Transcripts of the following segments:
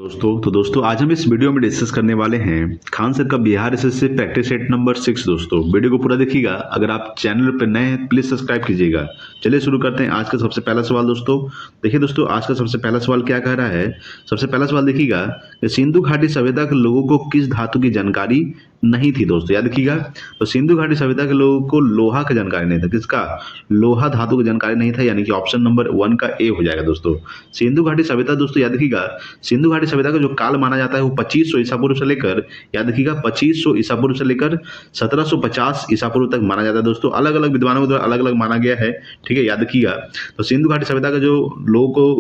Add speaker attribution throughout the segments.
Speaker 1: दोस्तों आज हम इस वीडियो में डिस्कस करने वाले हैं खान सर का Bihar SSC practice set number 6। दोस्तों वीडियो को पूरा देखिएगा। अगर आप चैनल पर नए हैं प्लीज सब्सक्राइब कीजिएगा। चलिए शुरू करते हैं। आज का सबसे पहला सवाल दोस्तों देखिए। दोस्तों आज का सबसे पहला सवाल क्या कह रहा है। सबसे पहला सवाल देखिएगा कि सिंधु घाटी सभ्यता के लोगों को किस धातु की जानकारी नहीं थी। दोस्तों याद रखिएगा, तो सिंधु घाटी सभ्यता के लोगों को लोहा का जानकारी नहीं था। किसका? लोहा धातु की जानकारी नहीं था, यानी कि ऑप्शन नंबर 1 का ए हो जाएगा। दोस्तों सिंधु घाटी सभ्यता, दोस्तों याद रखिएगा, सिंधु घाटी सभ्यता का जो काल माना जाता है वो 2500 ईसा पूर्व से लेकर, याद रखिएगा, 2500 ईसा पूर्व से लेकर 1750 ईसा पूर्व तक माना जाता है। दोस्तों अलग अलग विद्वानों के द्वारा अलग अलग माना गया है, ठीक है, याद रखिएगा। तो सिंधु घाटी सभ्यता का जो लोगों को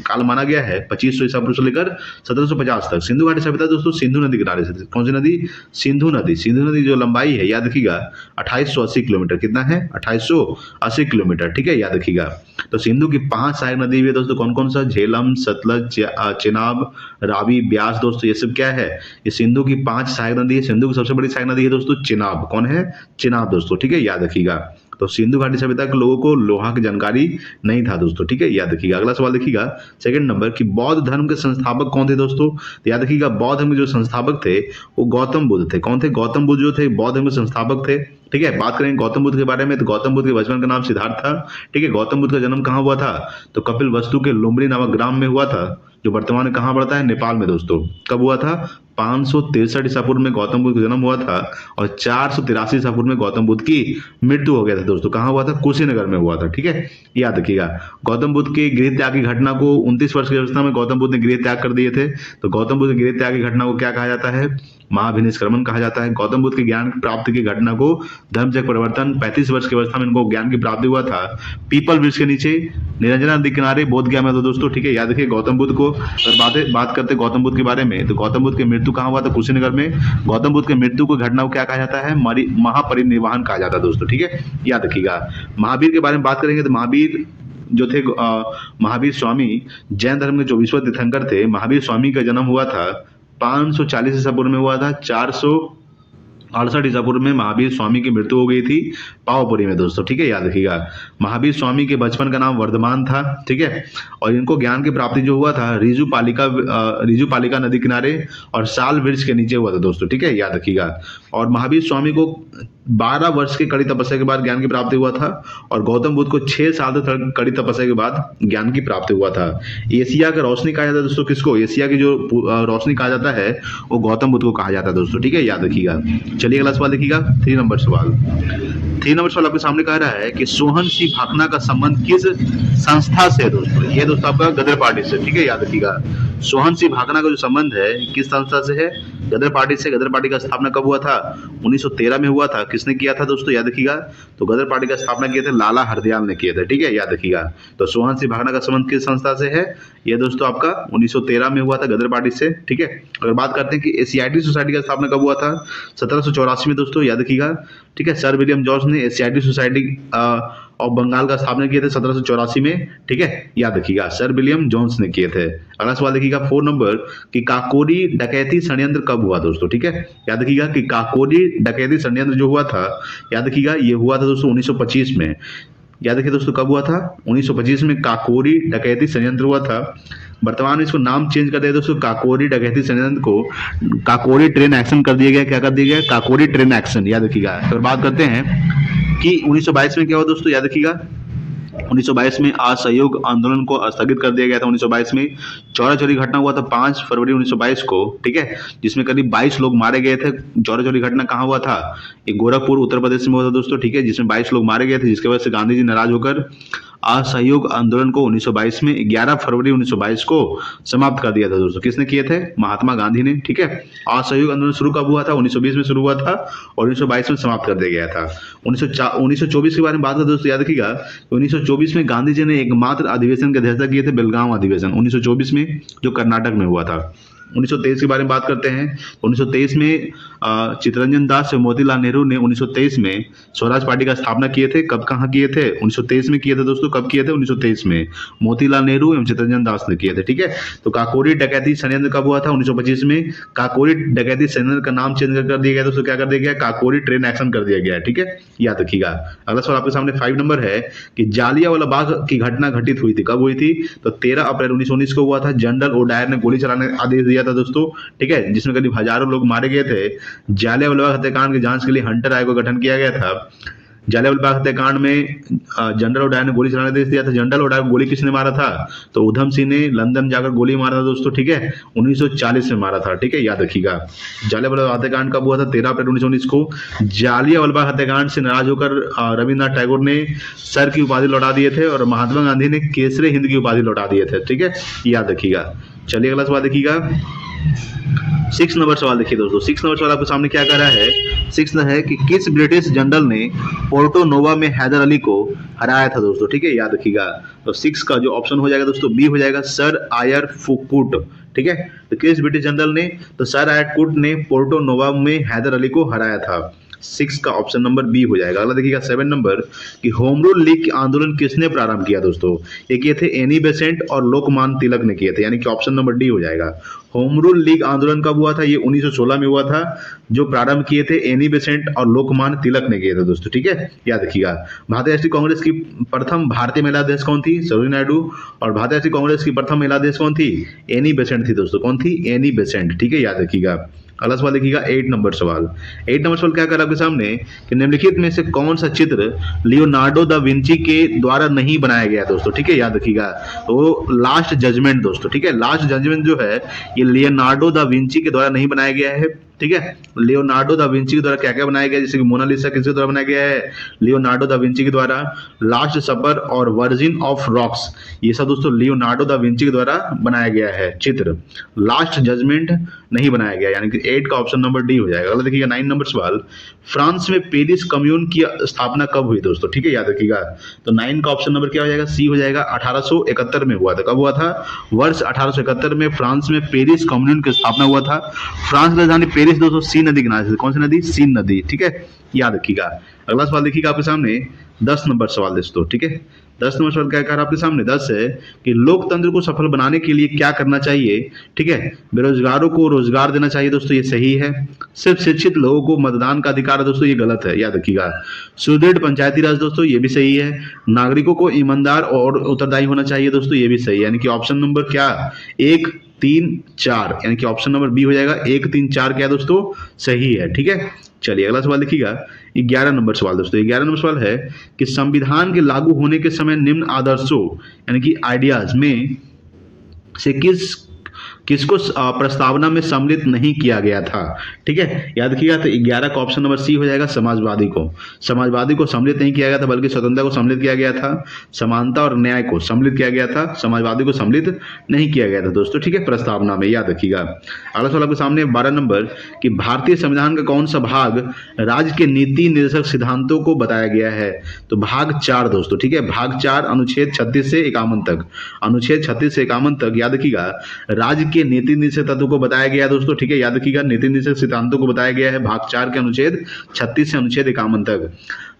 Speaker 1: काल माना गया है 2500 ईसा पूर्व से लेकर 1750 तक। सिंधु घाटी सभ्यता दोस्तों सिंधु नदी किनारे से, कौन सी नदी? सिंधु नदी जो लंबाई है याद रखिएगा 2880 किलोमीटर। कितना है? 2880 किलोमीटर, ठीक है, याद रखिएगा। तो सिंधु की 5 सहायक नदी है दोस्तों, कौन कौन सा? झेलम, सतलज, चेनाब, रावी, ब्यास। दोस्तों ये सब क्या है? ये सिंधु की 5 सहायक नदी है। सिंधु की सबसे बड़ी सहायक नदी है दोस्तों चेनाब। कौन है? चेनाब दोस्तों, ठीक है, याद रखिएगा। तो सिंधु घाटी सभ्यता के लोगों को लोहा की जानकारी नहीं था दोस्तों, ठीक है, याद रखिएगा। अगला सवाल देखिएगा सेकंड नंबर कि बौद्ध धर्म के संस्थापक कौन थे। दोस्तों तो याद रखिएगा बौद्ध धर्म के जो संस्थापक थे वो गौतम बुद्ध थे। कौन थे? गौतम बुद्ध जो थे बौद्ध धर्म के संस्थापक थे, ठीक है। बात करेंगे गौतम बुद्ध के बारे में तो गौतम बुद्ध के बचपन का नाम सिद्धार्थ था, ठीक है। गौतम बुद्ध का जन्म कहाँ हुआ था? तो कपिल वस्तु के लुम्बिनी नामक ग्राम में हुआ था, जो वर्तमान में कहाँ पड़ता है? नेपाल में। दोस्तों कब हुआ था? 563 ईसा पूर्व में गौतम बुद्ध का जन्म हुआ था और 483 ईसा पूर्व में गौतम बुद्ध की मृत्यु हो गया था। दोस्तों कहाँ हुआ था? कुशीनगर में हुआ था, ठीक है, याद रखिएगा। गौतम बुद्ध के गृह त्याग की घटना को 29 वर्ष की अवस्था में गौतम बुद्ध ने गृह त्याग कर दिए थे। तो गौतम बुद्ध के गृह त्याग की घटना को क्या कहा जाता है? महाभिनिष्क्रमण कहा जाता है। गौतम बुद्ध के ज्ञान प्राप्ति की घटना को धर्मचक्र परिवर्तन, 35 वर्ष की अवस्था में इनको ज्ञान की प्राप्ति हुआ था पीपल वृक्ष के नीचे निरंजना नदी किनारे बोध गया में। तो दोस्तों ठीक है, याद रखिए गौतम बुद्ध को अगर बात करते गौतम बुद्ध के बारे में तो गौतम बुद्ध की मृत्यु कहाँ हुआ था? कुशीनगर में। गौतम बुद्ध की मृत्यु को घटना को क्या कहा जाता है? महापरिनिर्वाण कहा जाता है दोस्तों, ठीक है, याद रखिएगा। महावीर के बारे में बात करेंगे तो महावीर जो थे महावीर स्वामी जैन धर्म के 24वें तीर्थंकर थे। महावीर स्वामी का जन्म हुआ था 540 ईसा पूर्व में हुआ था। 468 ईसा पूर्व में महावीर स्वामी की मृत्यु हो गई थी पावापुरी में। दोस्तों ठीक है, याद रखिएगा। महावीर स्वामी के बचपन का नाम वर्धमान था, ठीक है, और इनको ज्ञान की प्राप्ति जो हुआ था रिजु पालिका नदी किनारे और साल वृक्ष के नीचे हुआ था। दोस्तों ठीक है, याद रखिएगा। और महावीर स्वामी को 12 वर्ष की कड़ी तपस्या के बाद ज्ञान की प्राप्ति हुआ था और गौतम बुद्ध को 6 साल तक कड़ी तपस्या के बाद ज्ञान की प्राप्ति हुआ था। एशिया का रोशनी कहा जाता है दोस्तों, किसको? एशिया की जो रोशनी कहा जाता है वो गौतम बुद्ध को कहा जाता है दोस्तों, ठीक है, याद रखिएगा। चलिए अगला सवाल देखिएगा 3 नंबर सवाल। 3 नंबर सवाल आपके सामने कह रहा है कि सोहन सिंह भाखना का संबंध किस संस्था से है। दोस्तों ये दोस्तों आपका गदर पार्टी से, ठीक है, याद रखिएगा। सोहन सिंह भाखना का जो संबंध है किस संस्था से है? गदर पार्टी से। गदर पार्टी का स्थापना कब हुआ था? 1913 में हुआ था। किसने किया था दोस्तों? याद रखिएगा। तो गदर पार्टी का स्थापना किए थे लाला हरदयाल ने किए थे, ठीक है, याद रखिएगा। तो सोहन सिंह भाखना का संबंध किस संस्था से है? ये दोस्तों आपका 1913 में हुआ था गदर पार्टी से, ठीक है। अगर बात करते हैं कि एशियाटिक सोसाइटी का स्थापना कब हुआ था? 1784 में। दोस्तों याद रखिएगा, ठीक है। सर विलियम जॉर्ज ने एशियाटिक सोसाइटी और बंगाल का स्थापना किए थे 1784 में, ठीक है, याद रखिएगा। सर विलियम जॉन्स ने किए थे। अगला सवाल देखिएगा 4 नंबर कि काकोरी डकैती षड्यंत्र कब हुआ? दोस्तों ठीक है, याद रखिएगा कि काकोरी डकैती षड्यंत्र जो हुआ था, याद रखिएगा, ये हुआ था दोस्तों 1925 में। याद रखिए दोस्तों कब हुआ था? 1925 में काकोरी डकैती षड्यंत्र हुआ था। वर्तमान में इसको नाम चेंज कर दिया दोस्तों, काकोरी डकैती षड्यंत्र को काकोरी ट्रेन एक्शन कर दिया गया। क्या कर दिया गया? काकोरी ट्रेन एक्शन, याद रखिएगा। अगर बात करते हैं कि 1922 में क्या हुआ दोस्तों, याद रखिएगा। 1922 में असहयोग आंदोलन को स्थगित कर दिया गया था। 1922 में चौरा चौरी घटना हुआ था 5 फरवरी 1922 को, ठीक है, जिसमें करीब 22 लोग मारे गए थे। चौरा चौरी घटना कहाँ हुआ था? ये गोरखपुर उत्तर प्रदेश में हुआ था दोस्तों, ठीक है, जिसमें 22 लोग मारे गए थे, जिसके वजह से गांधी जी नाराज होकर असहयोग आंदोलन को 1922 में 11 फरवरी 1922 को समाप्त कर दिया था। दोस्तों किसने किए थे? महात्मा गांधी ने, ठीक है। असहयोग आंदोलन शुरू कब हुआ था? 1920 में शुरू हुआ था और 1922 में समाप्त कर दिया गया था। 1924 के बारे में बात करें दोस्तों, याद रखिएगा 1924 में गांधी जी ने एकमात्र अधिवेशन की अध्यक्षता किए थे, बेलगांव अधिवेशन 1924 में, जो कर्नाटक में हुआ था। 1923 के बारे में बात करते हैं। 1923 में चित्तरंजन दास और मोतीलाल नेहरू ने 1923 में स्वराज पार्टी का स्थापना किए थे। कब कहाँ किए थे? 1923 में किए थे दोस्तों। कब किए थे? 1923 में। मोतीलाल नेहरू एवं चित्तरंजन दास ने किए थे। ठीक है, तो काकोरी डकैती षड्यंत्र कब हुआ था? 1925 में। काकोरी डकैती षड्यंत्र का नाम चेंज कर दिया गया दोस्तों। क्या कर दिया गया? काकोरी ट्रेन एक्शन कर दिया गया है। ठीक है, याद रखिएगा। अगला सवाल आपके सामने 5 नंबर है कि जालियांवाला बाग की घटना घटित हुई थी। कब हुई थी? तो 13 अप्रैल 1919 को हुआ था। जनरल ओडायर ने गोली चलाने का आदेश दिया था दोस्तों। ठीक है, जिसमें करीब हजारों लोग मारे गए थे। जालियांवाला बाग हत्याकांड की जांच के लिए हंटर आयोग का गठन किया गया था। जालियांवाला बाग हत्याकांड में जनरल ओडायर ने गोली चलाने का आदेश दिया था। जनरल ओडायर को गोली किसने मारा था? तो उधम सिंह ने लंदन जाकर गोली मारा था दोस्तों। ठीक है, 1940 में मारा था। ठीक है, याद रखिएगा। जालियांवाला बाग हत्याकांड कब हुआ था? 13 अप्रैल 1919 को। जालियांवाला बाग हत्याकांड से नाराज होकर रविन्द्रनाथ टैगोर ने सर की उपाधि लौटा दिए थे और महात्मा गांधी ने केसरे हिंद की उपाधि लौटा दिए थे। ठीक है, याद रखिएगा। चलिए अगला सवाल देखिएगा। 6 नंबर सवाल देखिए दोस्तों। 6 नंबर सवाल आपके सामने क्या कह रहा है? 6 है कि किस ब्रिटिश जनरल ने पोर्टो नोवा में हैदर अली को हराया था दोस्तों। ठीक है, याद रखिएगा। तो 6 का जो ऑप्शन हो जाएगा दोस्तों बी हो जाएगा, सर आयर फुकुट। ठीक है, तो किस ब्रिटिश जनरल ने? तो सर आयर कुट ने पोर्टो नोवा में हैदर अली को हराया था। 6 का ऑप्शन नंबर बी हो जाएगा। अगला देखिएगा 7 नंबर कि होम रूल लीग आंदोलन किसने प्रारंभ किया दोस्तों? ये किए थे एनी बेसेंट और लोकमान्य तिलक ने किए थे, यानी कि ऑप्शन नंबर डी हो जाएगा। होम रूल लीग आंदोलन कब हुआ था? ये 1916 में हुआ था। जो प्रारंभ किए थे एनी बेसेंट और लोकमान्य तिलक ने किए थे दोस्तों। ठीक है, याद रखिएगा। भारतीय राष्ट्रीय कांग्रेस की प्रथम भारतीय महिला अध्यक्ष कौन थी? सरोजिनी नायडू। और भारतीय राष्ट्रीय कांग्रेस की प्रथम महिला अध्यक्ष कौन थी? एनी बेसेंट थी दोस्तों। कौन थी? Annie Besant. ठीक है, याद रखिएगा। अगला सवाल देखिएगा 8 नंबर सवाल। 8 नंबर सवाल क्या कर रहा है आपके सामने कि निम्नलिखित में से कौन सा चित्र लियोनार्डो दा विंची के द्वारा नहीं बनाया गया दोस्तों। ठीक है, याद रखिएगा। तो लास्ट जजमेंट दोस्तों। ठीक है, लास्ट जजमेंट जो है ये लियोनार्डो दा विंची के द्वारा नहीं बनाया गया है। ठीक है, लियोनार्डो दा विंची के द्वारा क्या क्या बनाया गया? जैसे कि मोनालिसा किसके द्वारा बनाया गया है? लियोनार्डो दा विंची के द्वारा। लास्ट सपर और वर्जिन ऑफ रॉक्स, ये सब दोस्तों लियोनार्डो दा विंची के द्वारा बनाया गया है चित्र। लास्ट जजमेंट नहीं बनाया गया, यानी कि 8 का ऑप्शन नंबर डी हो जाएगा। अगला देखिएगा 9 नंबर सवाल। फ्रांस में पेरिस कम्यून की स्थापना कब हुई दोस्तों? ठीक है, याद रखिएगा। तो 9 का ऑप्शन नंबर क्या हो जाएगा? सी हो जाएगा। 1871 में हुआ था। कब हुआ था? वर्ष 1871 में फ्रांस में पेरिस कम्यून की स्थापना हुआ था। फ्रांस की राजधानी पेरिस दोस्तों सी नदी किनारे से। कौन सी नदी? सीन नदी। ठीक है, याद रखिएगा। अगला सवाल देखिएगा आपके सामने 10 नंबर सवाल दोस्तों। ठीक है, 10 नंबर सवाल क्या कह रहा है आपके सामने? 10 है कि लोकतंत्र को सफल बनाने के लिए क्या करना चाहिए? ठीक है, बेरोजगारों को रोजगार देना चाहिए दोस्तों, ये सही है। सिर्फ शिक्षित लोगों को मतदान का अधिकार है दोस्तों, ये गलत है, याद रखिएगा। सुदृढ़ पंचायती राज दोस्तों, ये भी सही है। नागरिकों को ईमानदार और उत्तरदायी होना चाहिए दोस्तों, ये भी सही है। यानी कि ऑप्शन नंबर क्या? 1 3 4, यानी कि ऑप्शन नंबर बी हो जाएगा। 1 3 4 क्या दोस्तों? सही है। ठीक है, चलिए अगला सवाल देखिएगा 11 नंबर सवाल दोस्तों। 11 नंबर सवाल है कि संविधान के लागू होने के समय निम्न आदर्शों यानी कि आइडियाज में से किसको प्रस्तावना में सम्मिलित नहीं किया गया था? ठीक है, याद रखिएगा। तो 11 का ऑप्शन नंबर सी हो जाएगा, समाजवादी को। समाजवादी को सम्मिलित नहीं किया गया था, बल्कि स्वतंत्रता को सम्मिलित किया गया था। समानता और न्याय को सम्मिलित किया गया था, समाजवादी को सम्मिलित नहीं किया गया था दोस्तों। ठीक है, प्रस्तावना में, याद रखिएगा। अगला सवाल आपके सामने 12 नंबर कि भारतीय संविधान का कौन सा भाग राज्य के नीति निर्देशक सिद्धांतों को बताया गया है? तो भाग 4 दोस्तों। ठीक है, भाग 4 अनुच्छेद 36 से 51 तक। अनुच्छेद 36 से 51 तक याद रखिएगा राज्य के नीति निर्देशक तत्वों को बताया गया है दोस्तों। ठीक है, याद रखिएगा नीति निर्देशक सिद्धांतों को बताया गया है भाग 4 के अनुच्छेद 36 से अनुच्छेद 51 तक।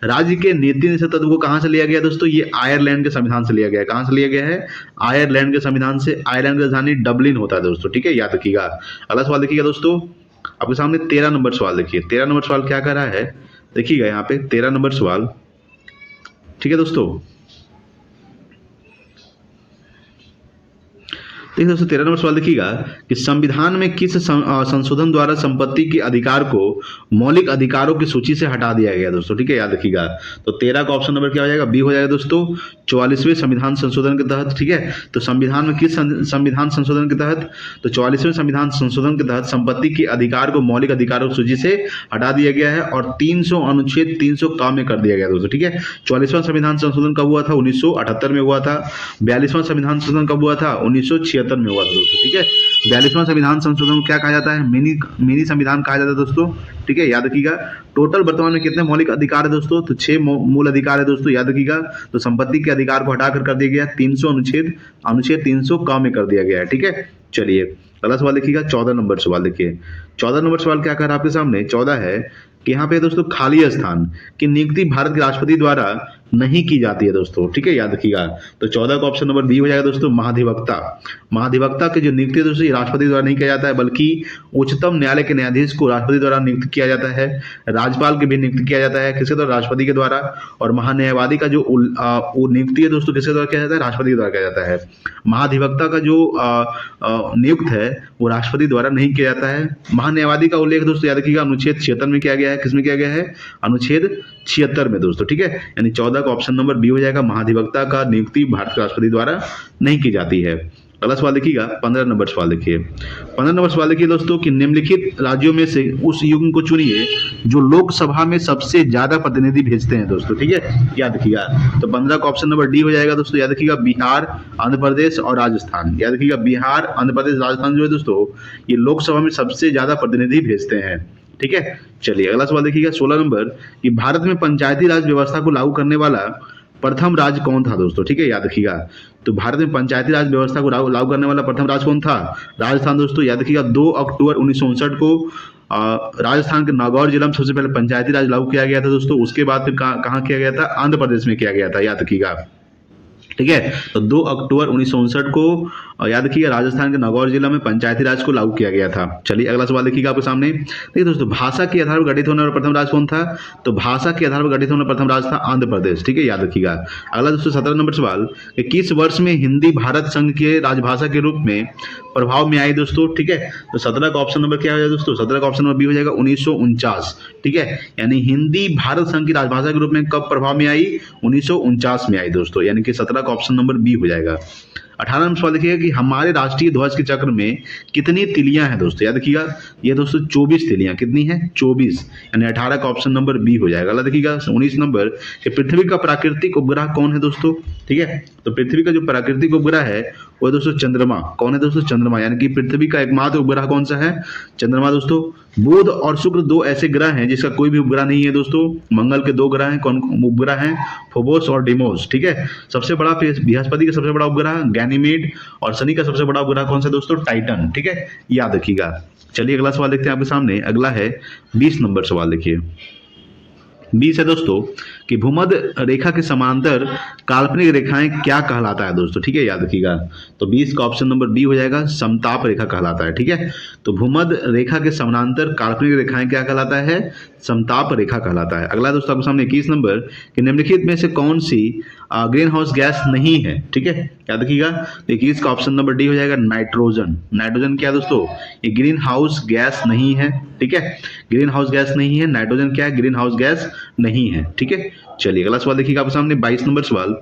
Speaker 1: राज्य के नीति निर्देशक तत्व को कहां से लिया गया दोस्तों? ये आयरलैंड के संविधान से लिया गया है। कहां से लिया गया है? आयरलैंड के संविधान से। आयरलैंड की राजधानी डबलिन होता है दोस्तों। ठीक है, याद रखिएगा। अगला सवाल देखिएगा दोस्तों आपके सामने 13 नंबर सवाल देखिए। 13 नंबर सवाल क्या कर रहा है देखिएगा यहाँ पे 13 नंबर सवाल। ठीक है दोस्तों, देखिए दोस्तों 13 नंबर सवाल देखिएगा कि संविधान में किस संशोधन द्वारा संपत्ति के अधिकार को मौलिक अधिकारों की सूची से हटा दिया गया दोस्तों। ठीक है, याद रखिएगा। तो 13 का ऑप्शन नंबर क्या हो जाएगा? बी हो जाएगा दोस्तों, 44वें संविधान संशोधन के तहत। ठीक है, तो संविधान में किस संविधान संशोधन के तहत? तो 44वें संविधान संशोधन के तहत संपत्ति के अधिकार को मौलिक अधिकारों की सूची से हटा दिया गया है और 300 अनुच्छेद 300 काम में कर दिया गया दोस्तों। ठीक है, 44वां संविधान संशोधन कब हुआ था? 1978 में हुआ था। 42वां संविधान संशोधन कब हुआ था? 1976 में हुआ था दोस्तों। ठीक है, 42वां संविधान संशोधन को क्या कहा जाता है? मिनी संविधान कहा जाता है दोस्तों। ठीक है, याद रखिएगा। टोटल वर्तमान में कितने मौलिक अधिकार है दोस्तों? तो 6 मूल अधिकार है दोस्तों, याद रखिएगा। तो संपत्ति के अधिकार को हटाकर कर दिया गया 300 अनुच्छेद 300 काम में कर दिया गया है। ठीक है, चलिए अगला सवाल देखिएगा 14 नंबर सवाल देखिए। 14 नंबर सवाल क्या कह रहा है आपके सामने? 14 है कि यहाँ पे दोस्तों खाली स्थान की नियुक्ति भारत के राष्ट्रपति द्वारा नहीं की जाती है दोस्तों, ठीक है, याद रखिएगा। तो 14 का ऑप्शन नंबर बी हो जाएगा दोस्तों, महाधिवक्ता। महाधिवक्ता की जो नियुक्ति है दोस्तों, ये राष्ट्रपति द्वारा नहीं किया जाता है, बल्कि उच्चतम न्यायालय के न्यायाधीश को राष्ट्रपति द्वारा नियुक्त किया जाता है। राज्यपाल की भी नियुक्त किया जाता है, किसके द्वारा? राष्ट्रपति के द्वारा। और महान्यायवादी का जो वो नियुक्ति है दोस्तों, किसके द्वारा किया जाता है? राष्ट्रपति के द्वारा किया जाता है। महाधिवक्ता का जो नियुक्त है वो राष्ट्रपति द्वारा नहीं किया जाता है। महान्यायवादी का उल्लेख दोस्तों याद रखिएगा अनुच्छेद 76 में किया गया है। किसमें किया गया है? अनुच्छेद 76 में दोस्तों, ठीक है। यानी 14 का ऑप्शन नंबर बी हो जाएगा, महाधिवक्ता का नियुक्ति भारत के राष्ट्रपति द्वारा नहीं की जाती है। अगला सवाल देखिएगा 15 नंबर सवाल देखिए। 15 नंबर सवाल देखिए दोस्तों कि निम्नलिखित राज्यों में से उस युग्म को चुनिए जो लोकसभा में सबसे ज्यादा प्रतिनिधि भेजते हैं दोस्तों, ठीक है, याद रखिएगा। तो 15 का ऑप्शन नंबर डी हो जाएगा दोस्तों, याद रखिएगा, बिहार, आंध्र प्रदेश और राजस्थान। याद रखिएगा बिहार, आंध्र प्रदेश, राजस्थान जो है दोस्तों, ये लोकसभा में सबसे ज्यादा प्रतिनिधि भेजते हैं, ठीक है। चलिए अगला सवाल देखिएगा 16 नंबर कि भारत में पंचायती राज व्यवस्था को लागू करने वाला प्रथम राज्य कौन था दोस्तों, ठीक है, याद रखिएगा। तो भारत में पंचायती राज व्यवस्था को लागू करने वाला प्रथम राज्य कौन था? राजस्थान दोस्तों, याद रखिएगा। 2 अक्टूबर 1959 को राजस्थान के नागौर जिला में सबसे पहले पंचायती राज लागू किया गया था दोस्तों। उसके बाद फिर कहाँ किया गया था? आंध्र प्रदेश में किया गया था, याद रखिएगा, ठीक है। तो 2 अक्टूबर 1959 को याद रखिएगा राजस्थान के नागौर जिला में पंचायती राज को लागू किया गया था। चलिए अगला सवाल देखिएगा आपके सामने। देखिए दोस्तों, भाषा के आधार पर गठित होने वाला प्रथम राज्य कौन था? तो भाषा के आधार पर गठित होने वाला प्रथम राज्य था आंध्र प्रदेश, ठीक है, याद रखिएगा। अगला दोस्तों 17 नंबर सवाल कि किस वर्ष में हिंदी भारत संघ के राजभाषा के रूप में प्रभाव में आई दोस्तों, ठीक है। तो 17 का ऑप्शन नंबर क्या हो जाएगा दोस्तों? 17 का ऑप्शन नंबर बी हो जाएगा 1949, ठीक है। यानी हिंदी भारत संघ की राजभाषा के रूप में कब प्रभाव में आई? 1949 में आई दोस्तों, यानी कि 17 का ऑप्शन नंबर बी हो जाएगा। 18 नंबर सवाल देखिएगा कि हमारे राष्ट्रीय ध्वज के चक्र में कितनी तिलियां हैं दोस्तों, याद रखिएगा, ये दोस्तों 24 तिलियां। कितनी है? 24, यानी 18 का ऑप्शन नंबर बी हो जाएगा। अगला देखिएगा 19 नंबर कि पृथ्वी का प्राकृतिक उपग्रह कौन है दोस्तों, ठीक है। तो पृथ्वी का जो प्राकृतिक उपग्रह है वो दोस्तों चंद्रमा। कौन है दोस्तों? चंद्रमा, यानी कि पृथ्वी का एकमात्र उपग्रह कौन सा है? चंद्रमा दोस्तों। बुध और शुक्र 2 ऐसे ग्रह हैं जिसका कोई भी उपग्रह नहीं है दोस्तों। मंगल के 2 ग्रह हैं, कौन उपग्रह हैं? फोबोस और डिमोस, ठीक है। सबसे बड़ा बृहस्पति का सबसे बड़ा उपग्रह गैनीमेड, और शनि का सबसे बड़ा उपग्रह कौन सा दोस्तों? टाइटन, ठीक है, याद रखिएगा। चलिए अगला सवाल देखते हैं आपके सामने। अगला है 20 नंबर सवाल देखिए। 20 है दोस्तों कि भूमध्य रेखा के समांतर काल्पनिक रेखाएं क्या कहलाता है दोस्तों, ठीक है, याद रखिएगा। तो 20 का ऑप्शन नंबर बी हो जाएगा, समताप रेखा कहलाता है, ठीक है। तो भूमध्य रेखा के समानांतर काल्पनिक रेखाएं क्या कहलाता है? समताप रेखा कहलाता है। अगला दोस्तों आपके सामने 21 नंबर कि निम्नलिखित में से कौन सी ग्रीन हाउस गैस नहीं है, ठीक है, याद रखिएगा। 21 का ऑप्शन नंबर डी हो जाएगा, नाइट्रोजन। नाइट्रोजन क्या है दोस्तों? ये ग्रीन हाउस गैस नहीं है, ठीक है, ग्रीन हाउस गैस नहीं है। नाइट्रोजन क्या है? ग्रीन हाउस गैस नहीं है, ठीक है। चलिए अगला सवाल देखिएगा आपके सामने 22 नंबर सवाल।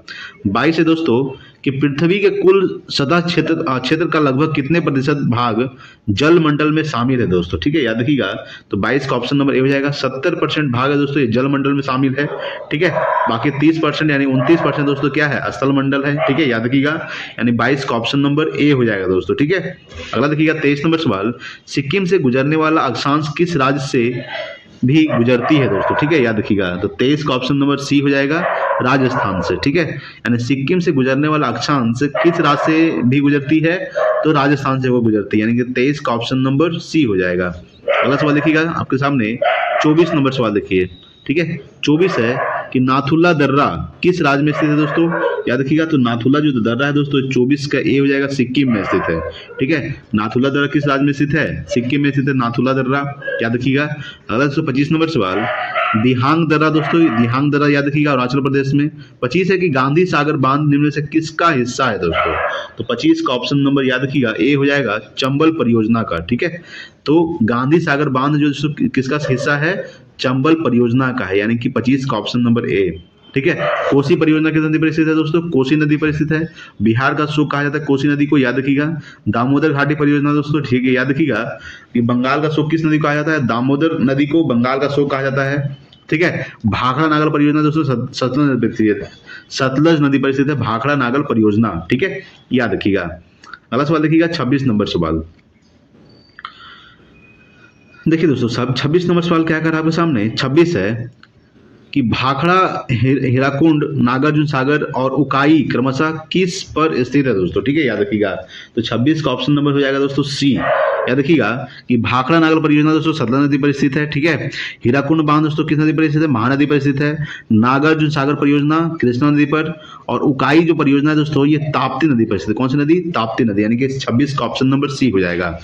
Speaker 1: 22 है दोस्तों कि पृथ्वी के कुल सतह क्षेत्र का लगभग कितने प्रतिशत भाग जल मंडल में शामिल है दोस्तों, ठीक है, याद रखिएगा। तो 22 का ऑप्शन नंबर ए हो जाएगा, 70% भाग है दोस्तों ये जल मंडल में शामिल है, ठीक है। बाकी 30% यानी 29% दोस्तों क्या है? स्थल मंडल है, ठीक है, याद रखिएगा। यानी 22 का ऑप्शन नंबर ए हो जाएगा दोस्तों, ठीक है। अगला देखिएगा 23 नंबर सवाल, सिक्किम से गुजरने वाला अक्षांश किस राज्य से भी गुजरती है दोस्तों, ठीक है, याद रखिएगा। तो 23 का ऑप्शन नंबर सी हो जाएगा, राजस्थान से, ठीक है। यानी सिक्किम से गुजरने वाला अक्षांश किस राज्य से भी गुजरती है? तो राजस्थान से वो गुजरती है, यानी कि 23 का ऑप्शन नंबर सी हो जाएगा। अगला सवाल देखिएगा आपके सामने 24 नंबर सवाल देखिए, ठीक है। 24 है कि नाथुला दर्रा किस राज्य में स्थित है दोस्तों, याद रखिएगा। तो नाथुला जो दर्रा है दोस्तों 24 का ए हो जाएगा, सिक्किम में स्थित है, ठीक है। नाथुला दर्रा किस राज्य में स्थित है? सिक्किम में स्थित है नाथुला दर्रा, याद रखिएगा। अगला 25 नंबर सवाल, दिहांग दर्रा दोस्तों, दिहांग दर्रा याद रखिएगा, अरुणाचल प्रदेश में। 25 है कि गांधी सागर बांध निम्न में से किसका हिस्सा है दोस्तों? तो 25 का ऑप्शन नंबर याद रखिएगा ए हो जाएगा, चंबल परियोजना का, ठीक है। तो गांधी सागर बांध जो किसका हिस्सा है? चंबल परियोजना का है, यानी कि 25 का ऑप्शन नंबर ए, ठीक है। कोसी परियोजना किस नदी पर स्थित है दोस्तों? कोसी नदी पर स्थित है। बिहार का शोक कहा जाता है कोसी नदी को, याद रखिएगा। दामोदर घाटी परियोजना दोस्तों, ठीक है, याद रखिएगा कि बंगाल का शोक किस नदी को कहा जाता है? दामोदर नदी को बंगाल का शोक कहा जाता है, ठीक है। भाखड़ा नागल परियोजना दोस्तों सतलज नदी पर स्थित है, सतलज नदी पर स्थित है भाखड़ा नागल परियोजना, ठीक है, याद रखिएगा। अगला सवाल देखिएगा 26 नंबर सवाल। देखिए दोस्तों 26 नंबर सवाल क्या कर रहा है आपके सामने? 26 है कि भाखड़ा, हीराकुंड, नागार्जुन सागर और उकाई क्रमशः किस पर स्थित है दोस्तों, ठीक है, याद रखिएगा। तो 26 का ऑप्शन नंबर हो जाएगा दोस्तों सी। याद रखिएगा कि भाखड़ा नागल परियोजना दोस्तों सतलज नदी पर स्थित है, ठीक है। हीराकुंड बांध दोस्तों किस नदी पर स्थित है, महानदी पर स्थित है। नागार्जुन सागर परियोजना कृष्णा नदी पर, और उकाई जो परियोजना है दोस्तों ये ताप्ती नदी पर स्थित है। कौन सी नदी, ताप्ती नदी, यानी कि 26 का ऑप्शन नंबर सी हो जाएगा।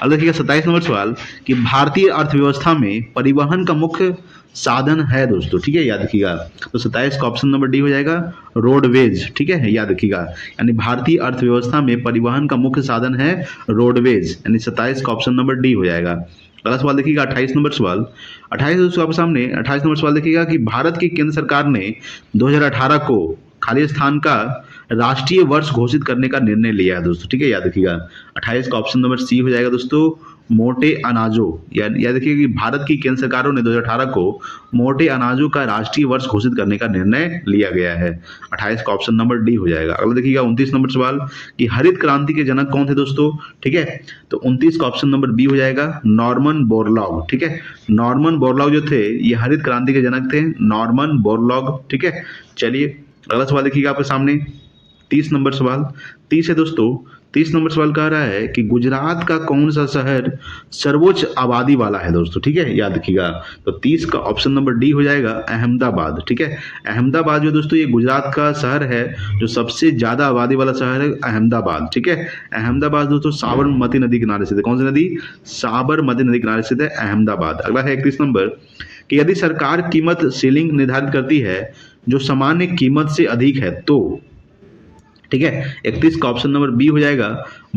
Speaker 1: अब देखिएगा 27 नंबर सवाल कि भारतीय अर्थव्यवस्था में परिवहन का मुख्य साधन है दोस्तों, ठीक है, याद रखिएगा। तो 27 का ऑप्शन नंबर डी हो जाएगा रोडवेज, ठीक है, याद रखिएगा। यानी भारतीय अर्थव्यवस्था में परिवहन का मुख्य साधन है रोडवेज, यानी 27 का ऑप्शन नंबर डी हो जाएगा। अगला सवाल देखिएगा 28 नंबर सवाल। 28 दोस्तों आपके सामने 28 नंबर सवाल देखिएगा कि भारत की केंद्र सरकार ने 2018 को खालिस्तान का राष्ट्रीय वर्ष घोषित करने का निर्णय लिया है दोस्तों, ठीक है, याद रखिएगा। 28 का ऑप्शन नंबर सी हो जाएगा दोस्तों मोटे अनाजों। याद रखिएगा कि भारत की केंद्र सरकारों ने 2018 को मोटे अनाजों का राष्ट्रीय वर्ष घोषित करने का निर्णय लिया गया है। 28 का ऑप्शन नंबर डी हो जाएगा। अगला देखिएगा 29 नंबर सवाल कि हरित क्रांति के जनक कौन थे दोस्तों, ठीक है। तो 29 का ऑप्शन नंबर बी हो जाएगा नॉर्मन बोरलॉग, ठीक है। नॉर्मन बोरलॉग जो थे ये हरित क्रांति के जनक थे, नॉर्मन बोरलॉग, ठीक है। चलिए अगला सवाल देखिएगा आपके सामने 30 नंबर सवाल। 30 है दोस्तों, 30 नंबर सवाल कह रहा है कि गुजरात का कौन सा शहर सर्वोच्च आबादी वाला है दोस्तों, ठीक है, याद रखिएगा। तो 30 का ऑप्शन नंबर डी हो जाएगा अहमदाबाद, ठीक है। अहमदाबाद जो दोस्तों ये गुजरात का शहर है जो सबसे ज्यादा आबादी वाला शहर है अहमदाबाद, ठीक है। अहमदाबाद दोस्तों साबरमती नदी किनारे स्थित है। कौन सी नदी, साबरमती नदी किनारे स्थित है अहमदाबाद। अगला है 31 नंबर कि यदि सरकार कीमत सीलिंग निर्धारित करती है जो सामान्य कीमत से अधिक है तो, ठीक है। 31 का ऑप्शन नंबर बी हो जाएगा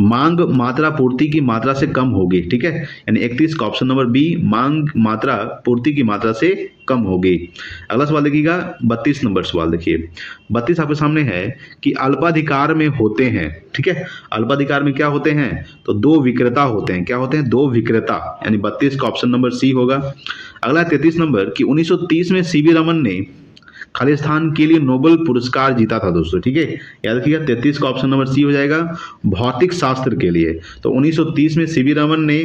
Speaker 1: मांग मात्रा पूर्ति की मात्रा से कम होगी, ठीक है। यानी 31 का ऑप्शन नंबर बी मांग मात्रा पूर्ति की मात्रा से कम होगी। अगला सवाल देखिएगा 32 नंबर सवाल। देखिए 32 आपके सामने है कि अल्पाधिकार में होते हैं, ठीक है। अल्पाधिकार में क्या होते हैं, तो दो विक्रेता होते हैं। क्या होते हैं, दो विक्रेता, यानी 32 का ऑप्शन नंबर सी होगा। अगला 33 नंबर कि 1930 में सीवी रमन ने खालिस्तान के लिए नोबेल पुरस्कार जीता था दोस्तों, ठीक है, याद रखिएगा। 33 का ऑप्शन नंबर सी हो जाएगा भौतिक शास्त्र के लिए। तो 1930 में सीवी रमन ने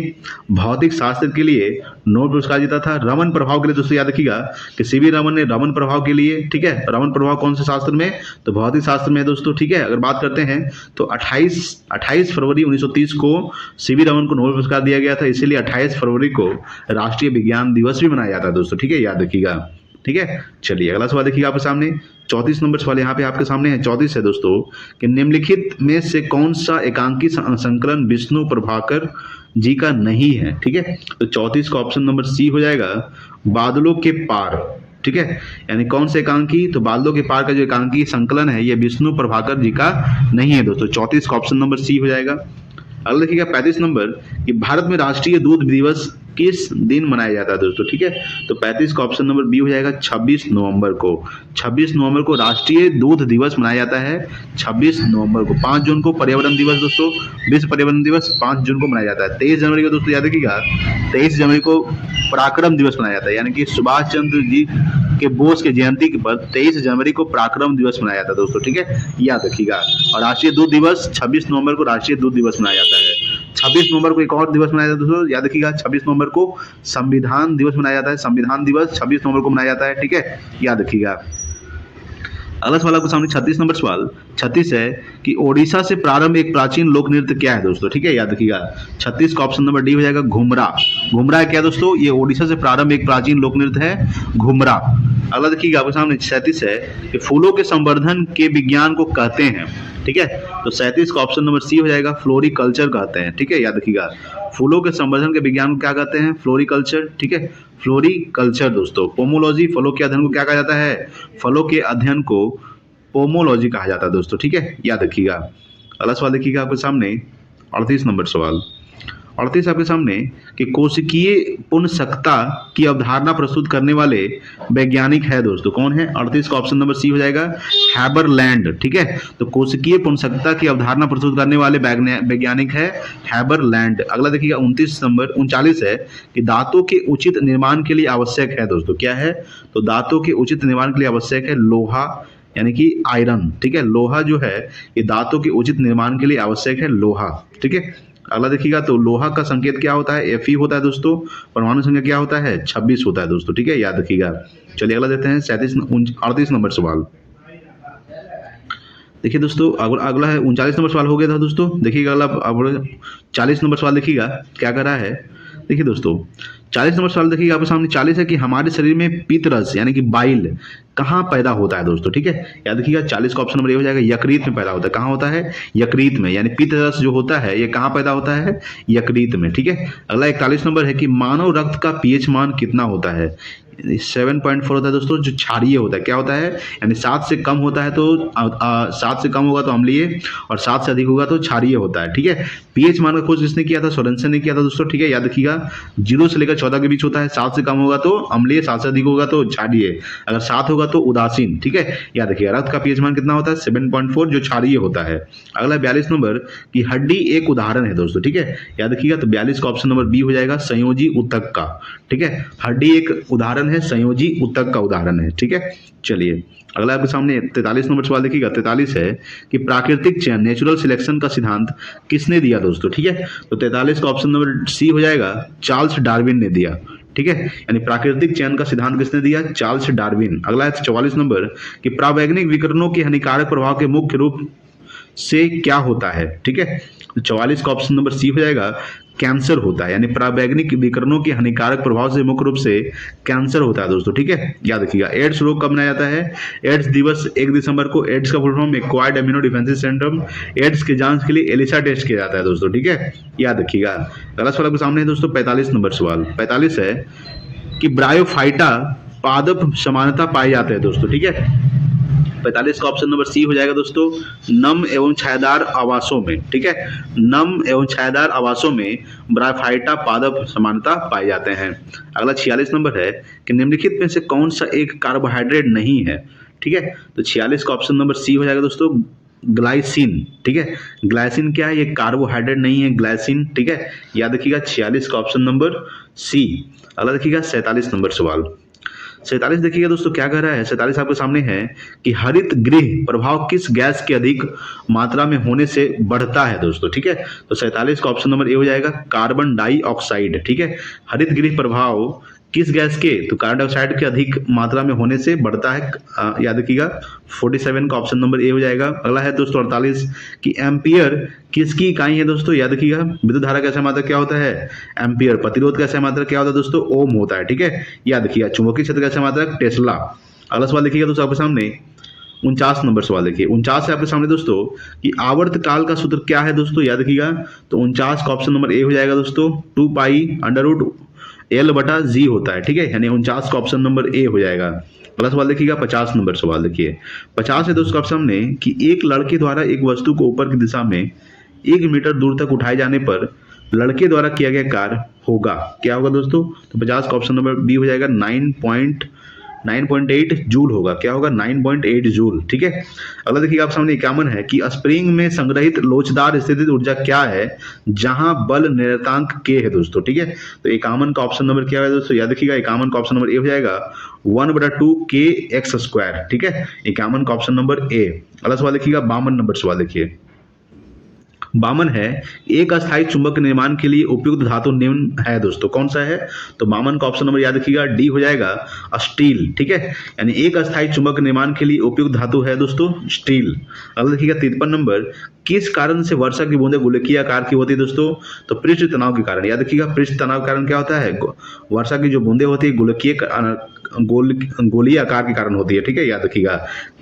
Speaker 1: भौतिक शास्त्र के लिए नोबेल पुरस्कार जीता था। रमन प्रभाव के लिए दोस्तों याद रखिएगा कि सीवी रमन ने रमन प्रभाव के लिए, ठीक है। रमन प्रभाव कौन से शास्त्र में, तो भौतिक शास्त्र में है दोस्तों, ठीक है। अगर बात करते हैं तो 28 फरवरी 1930 को सीवी रमन को नोबेल पुरस्कार दिया गया था, इसीलिए 28 फरवरी को राष्ट्रीय विज्ञान दिवस भी मनाया जाता है दोस्तों, ठीक है, याद रखिएगा, ठीक है। चलिए अगला सवाल देखिएगा आपके सामने 34 नंबर सवाल यहाँ पे आपके सामने है। 34 है दोस्तों कि निम्नलिखित में से कौन सा एकांकी संकलन विष्णु प्रभाकर जी का नहीं है, ठीक है। तो 34 का ऑप्शन नंबर सी हो जाएगा बादलों के पार, ठीक है। यानी कौन से एकांकी, तो बादलों के पार का जो एकांकी संकलन है ये विष्णु प्रभाकर जी का नहीं है दोस्तों। 34 का ऑप्शन नंबर सी हो जाएगा। अगला देखिएगा 35 नंबर कि भारत में राष्ट्रीय दूध दिवस किस दिन मनाया जाता है दोस्तों, ठीक है। तो 35 का ऑप्शन नंबर बी हो जाएगा 26 नवंबर को। 26 नवंबर को राष्ट्रीय दूध दिवस मनाया जाता है। 26 नवंबर को। 5 जून को पर्यावरण दिवस दोस्तों, विश्व पर्यावरण दिवस 5 जून को मनाया जाता है। 23 जनवरी को दोस्तों याद रखिएगा 23 जनवरी को पराक्रम दिवस मनाया जाता है, यानी कि सुभाष चंद्र जी के बोस के जयंती पर 23 जनवरी को पराक्रम दिवस मनाया जाता है दोस्तों, ठीक है, याद रखिएगा। और राष्ट्रीय दूध दिवस 26 नवंबर को राष्ट्रीय दूध दिवस मनाया जाता है। 26 नवंबर को एक और दिवस मनाया जाता है दोस्तों, याद रखिएगा 26 नवंबर को संविधान दिवस मनाया जाता है। संविधान दिवस 26 नवंबर को मनाया जाता है, ठीक है, याद रखिएगा। अगला सवाल आपके सामने 36 नंबर सवाल 36 है कि ओडिशा से प्रारंभ एक प्राचीन लोक नृत्य क्या है दोस्तों, ठीक है, याद रखिएगा। 36 का ऑप्शन नंबर डी हो जाएगा घुमरा। घुमरा क्या दोस्तों, ये ओडिशा से प्रारंभ एक प्राचीन लोक नृत्य है घुमरा। अगला देखिएगा आपके सामने 37 है कि फूलों के संवर्धन के विज्ञान को कहते हैं, ठीक है। तो 37 का ऑप्शन नंबर सी हो जाएगा फ्लोरिकल्चर कहते हैं, ठीक है, याद रखिएगा। फूलों के संवर्धन के विज्ञान को क्या कहते हैं, फ्लोरिकल्चर, ठीक है, फ्लोरिकल्चर दोस्तों। पोमोलॉजी फलों के अध्ययन को क्या कहा जाता है, फलों के अध्ययन को पोमोलॉजी कहा जाता है दोस्तों, ठीक है, याद रखिएगा। अगला सवाल देखिएगा आपके सामने 38 नंबर सवाल। 38 आपके सामने कि कोशिकीय पुनसकता की अवधारणा प्रस्तुत करने वाले वैज्ञानिक है दोस्तों, कौन है। 38 का ऑप्शन नंबर सी हो जाएगा हैबरलैंड, ठीक है। तो कोशिकीय पुनसकता की अवधारणा प्रस्तुत करने वाले वैज्ञानिक है हैबरलैंड। अगला देखिएगा 39 है कि दांतों के उचित निर्माण के लिए आवश्यक है दोस्तों, क्या है, तो दांतों के उचित निर्माण के लिए आवश्यक है लोहा, यानी कि आयरन, ठीक है। लोहा जो है ये दांतों के उचित निर्माण के लिए आवश्यक है लोहा, ठीक है, अगला देखिएगा तो लोहा का संकेत क्या होता है, Fe होता है दोस्तों। परमाणु संख्या क्या होता है, 26 होता है दोस्तों, ठीक है, याद रखिएगा। चलिए अगला देते हैं 38 नंबर सवाल। देखिए दोस्तों अगला है 39 नंबर सवाल हो गया था दोस्तों। देखिएगा अगला अब 40 नंबर सवाल देखिएगा क्या कर रहा है। देखिए दोस्तों 40 नंबर सवाल देखिएगा आपके सामने 40 है कि हमारे शरीर में पित्त रस यानी कि बाइल कहाँ पैदा होता है दोस्तों, ठीक है, याद रखिएगा। 40 का ऑप्शन नंबर ये हो जाएगा, यकृत में पैदा होता है। कहाँ होता है, यकृत में, यानी पित्त रस जो होता है ये कहाँ पैदा होता है, यकृत में, ठीक है। अगला 41 नंबर है कि मानव रक्त का पीएच मान कितना होता है, 7.4 होता है दोस्तों, जो क्षारीय होता है। क्या होता है, यानी 7 से कम होता है तो 7 से कम होगा तो अम्लीय और 7 से अधिक होगा तो क्षारीय होता है, ठीक है। पीएच मान का खोज किसने किया था, सोरेनसन ने किया था दोस्तों, ठीक है, याद रखिएगा। 0 से लेकर 14 के बीच होता है, 7 से कम होगा तो अम्लीय, 7 से अधिक होगा तो क्षारीय, अगर 7 होगा तो उदासीन, ठीक है, याद रखिएगा। रक्त का पीएच मान कितना होता है, 7.4, जो क्षारीय होता है। अगला 42 नंबर की हड्डी एक उदाहरण है दोस्तों, ठीक है, याद रखिएगा। तो 42 का ऑप्शन नंबर बी हो जाएगा, संयोजी ऊतक का, ठीक है। हड्डी एक उदाहरण है, संयोजी ऊतक का उदाहरण है, ठीक है। चलिए अगला आपके सामने 43 नंबर सवाल देखिएगा। 43 है कि प्राकृतिक चयन नेचुरल सिलेक्शन का सिद्धांत किसने दिया दोस्तों, ठीक है। तो 43 का ऑप्शन नंबर सी हो जाएगा, चार्ल्स डार्विन ने दिया, ठीक है, यानी प्राकृतिक चयन का सिद्धांत किसने दिया, चार्ल्स डार्विन। अगला है 44 नंबर कि प्रावैग्निक विकिरणों के हानिकारक प्रभाव के मुख्य रूप से क्या होता है, ठीक है। तो 44 का ऑप्शन नंबर सी हो जाएगा, कैंसर होता है, यानी प्रावैग्निक विकिरणों के हानिकारक प्रभाव से मुख्य रूप से कैंसर होता है दोस्तों, ठीक है, याद रखिएगा। एड्स रोग कब मनाया जाता है, एड्स दिवस 1 दिसंबर को। एड्स का full form acquired immuno defensive syndrome. AIDS की जांच के लिए एलिसा टेस्ट किया जाता है दोस्तों, ठीक है, याद रखिएगा। अगला सवाल आपके सामने है दोस्तों 45 नंबर सवाल। 45 है कि ब्रायोफाइटा पादप समानता पाए जाते हैं दोस्तों, ठीक है। 45 का ऑप्शन नंबर सी हो जाएगा दोस्तों, नम एवं छायादार आवासों में, ठीक है, नम एवं छायादार आवासों में ब्रायोफाइटा पादप समानता पाए जाते हैं। अगला 46 नंबर है कि निम्नलिखित में से कौन सा एक कार्बोहाइड्रेट नहीं है, ठीक है। तो 46 का ऑप्शन नंबर सी हो जाएगा दोस्तों, ग्लाइसिन, ठीक है। ग्लाइसिन क्या है, ये कार्बोहाइड्रेट नहीं है, ग्लाइसिन, ठीक है, याद रखिएगा। 46 का ऑप्शन नंबर सी। अगला देखिएगा 47 नंबर सवाल। 47 देखिएगा दोस्तों क्या कह रहा है। 47 आपके सामने है कि हरित गृह प्रभाव किस गैस के अधिक मात्रा में होने से बढ़ता है दोस्तों, ठीक है। तो 47 का ऑप्शन नंबर ए हो जाएगा, कार्बन डाइऑक्साइड, ठीक है। हरित गृह प्रभाव किस गैस के, तो कार्बन डाइऑक्साइड के अधिक मात्रा में होने से बढ़ता है, याद रखिएगा। 47 का ऑप्शन नंबर ए हो जाएगा। अगला है दोस्तों 48 कि एम्पियर किसकी इकाई है दोस्तों, याद रखिएगा। विद्युत धारा का मात्रक क्या होता है, एम्पियर। प्रतिरोध का मात्रक क्या होता है दोस्तों, ओम होता है, ठीक है, याद रखिएगा। चुंबकीय क्षेत्र का मात्रक टेस्ला। अगला सवाल देखिएगा दोस्तों आपके सामने 49 नंबर सवाल देखिए। 49 है आपके सामने दोस्तों कि आवर्त काल का सूत्र क्या है दोस्तों, याद रखिएगा। तो 49 का ऑप्शन नंबर ए हो जाएगा दोस्तों, 2 पाई अंडर रूट एल बटा जी होता है, ठीक है, यानी 49 का ऑप्शन नंबर ए हो जाएगा। अगला सवाल देखिएगा 50 नंबर सवाल देखिए। 50 है दोस्तों आपके सामने कि एक लड़के द्वारा एक वस्तु को ऊपर की दिशा में 1 मीटर दूर तक उठाए जाने पर लड़के द्वारा किया गया कार्य होगा, क्या होगा दोस्तों। तो 50 का ऑप्शन नंबर बी हो जाएगा, 9.8 जूल होगा, क्या होगा, 9.8 जूल, ठीक है। अगला देखिए आप सामने 51 है कि स्प्रिंग में संग्रहित लोचदार स्थितिज ऊर्जा क्या है जहां बल नियतांक के है दोस्तों, ठीक है। तो 51 का ऑप्शन नंबर क्या है दोस्तों, याद रखिएगा। 51 का ऑप्शन नंबर ए हो जाएगा, 1/2 के एक्स स्क्वायर, ठीक है। 51 का ऑप्शन नंबर ए। अगला सवाल देखिएगा 52 नंबर सवाल देखिए। 52 है एक अस्थायी चुंबक के निर्माण के लिए उपयुक्त धातु निम्न है दोस्तों, कौन सा है। तो 52 का ऑप्शन नंबर याद रखिएगा, डी हो जाएगा, स्टील, ठीक है, यानी एक अस्थायी चुंबक के निर्माण के लिए उपयुक्त धातु है दोस्तों स्टील। अगला देखिएगा 53 नंबर, किस कारण से वर्षा की बूंदें गोलकीय आकार की होती है दोस्तों। तो पृष्ठ तनाव के कारण, याद रखिएगा। पृष्ठ तनाव के कारण क्या होता है, वर्षा की जो बूंदें होती है गोलीय आकार के कारण होती है, ठीक है, याद रखिएगा।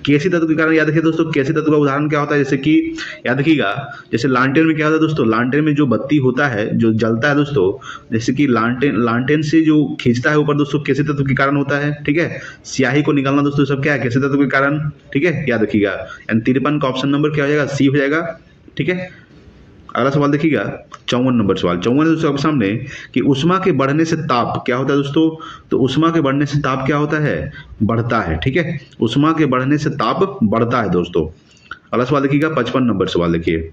Speaker 1: केसी तत्व के कारण, याद रखिए दोस्तों, केसी तत्व का उदाहरण क्या होता है, जैसे कि याद रखिएगा, जैसे लालटेन में क्या होता है दोस्तों, लालटेन में जो बत्ती होता है जो जलता है दोस्तों, जैसे कि लालटेन से जो खींचता है ऊपर दोस्तों, केसी तत्व के कारण होता है, ठीक है। स्याही को निकालना दोस्तों सब क्या है, केसी तत्व के कारण, ठीक है, याद रखिएगा। यानी 53 का ऑप्शन नंबर क्या हो जाएगा, सी हो जाएगा, ठीक है। अगला सवाल देखिएगा 54 नंबर सवाल। 54 दोस्तों आपके सामने कि उष्मा के बढ़ने से ताप क्या होता है दोस्तों। तो उष्मा के बढ़ने से ताप क्या होता है, बढ़ता है, ठीक है। उष्मा के बढ़ने से ताप बढ़ता है दोस्तों। अगला सवाल देखिएगा 55 नंबर सवाल देखिए।